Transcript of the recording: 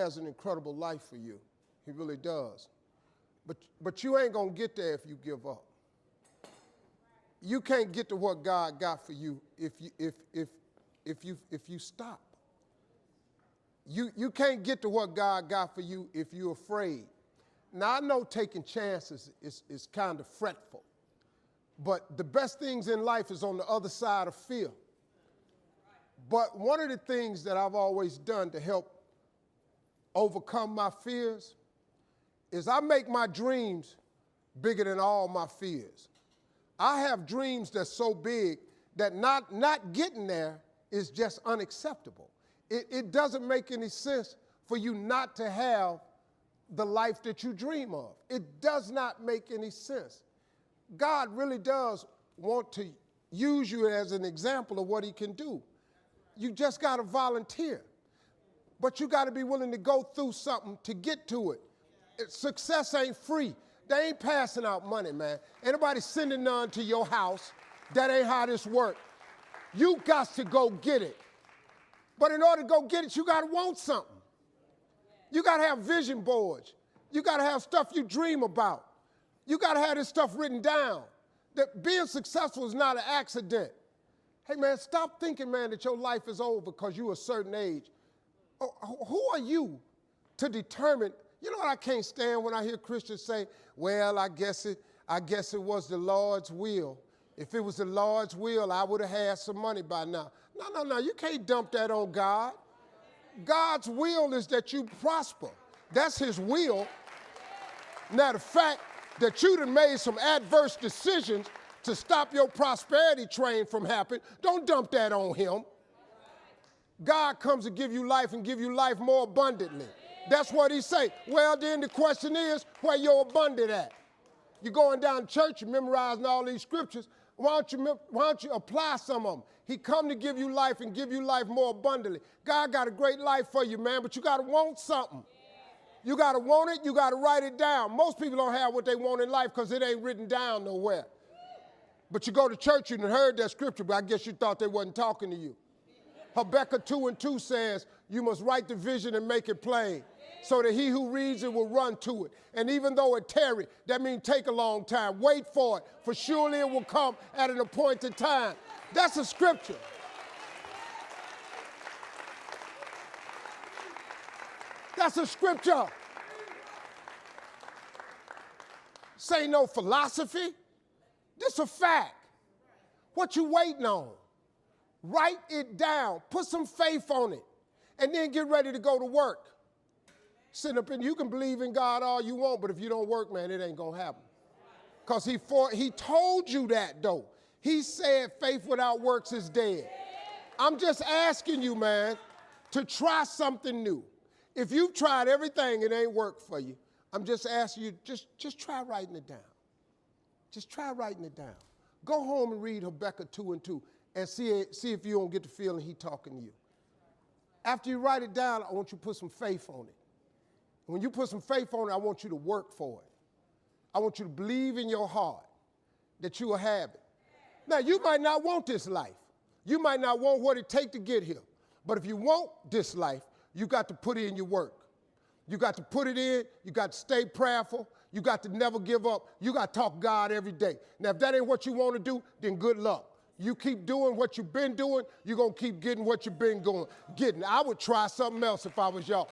Has an incredible life for you. He really does. But you ain't going to get there if you give up. You can't get to what God got for you if you stop. You can't get to what God got for you if you're afraid. Now, I know taking chances is kind of fretful, but the best things in life is on the other side of fear. But one of the things that I've always done to help overcome my fears is I make my dreams bigger than all my fears. I have dreams that's so big that not getting there is just unacceptable. It doesn't make any sense for you not to have the life that you dream of. It does not make any sense. God really does want to use you as an example of what he can do. You just got to volunteer. But you got to be willing to go through something to get to it. Success ain't free. They ain't passing out money, man. Ain't nobody sending none to your house. That ain't how this works. You got to go get it. But in order to go get it, you got to want something. You got to have vision boards. You got to have stuff you dream about. You got to have this stuff written down. That being successful is not an accident. Hey, man, stop thinking, man, that your life is over because you're a certain age. Who are you to determine? You know what I can't stand when I hear Christians say, well, I guess it was the Lord's will. If it was the Lord's will, I would have had some money by now. No, you can't dump that on God. God's will is that you prosper. That's his will. Now, the fact that you done made some adverse decisions to stop your prosperity train from happening, don't dump that on him. God comes to give you life and give you life more abundantly. That's what he say. Well, then the question is, where your abundant at? You're going down to church, you're memorizing all these scriptures. Why don't you apply some of them? He come to give you life and give you life more abundantly. God got a great life for you, man, but you got to want something. You got to want it, you got to write it down. Most people don't have what they want in life because it ain't written down nowhere. But you go to church and heard that scripture, but I guess you thought they wasn't talking to you. Habakkuk 2:2 says, you must write the vision and make it plain so that he who reads it will run to it. And even though it tarry, that means take a long time. Wait for it, for surely it will come at an appointed time. That's a scripture. That's a scripture. Say no philosophy. This a fact. What you waiting on? Write it down. Put some faith on it. And then get ready to go to work. Sit up and you can believe in God all you want, but if you don't work, man, it ain't going to happen. Because he told you that, though. He said faith without works is dead. I'm just asking you, man, to try something new. If you've tried everything, it ain't worked for you. I'm just asking you, just try writing it down. Just try writing it down. Go home and read Habakkuk 2:2 and see if you don't get the feeling he's talking to you. After you write it down, I want you to put some faith on it. When you put some faith on it, I want you to work for it. I want you to believe in your heart that you will have it. Now, you might not want this life. You might not want what it takes to get here. But if you want this life, you got to put in your work. You got to put it in. You got to stay prayerful. You got to never give up. You got to talk to God every day. Now, if that ain't what you want to do, then good luck. You keep doing what you've been doing, you're going to keep getting what you've been getting. I would try something else if I was y'all.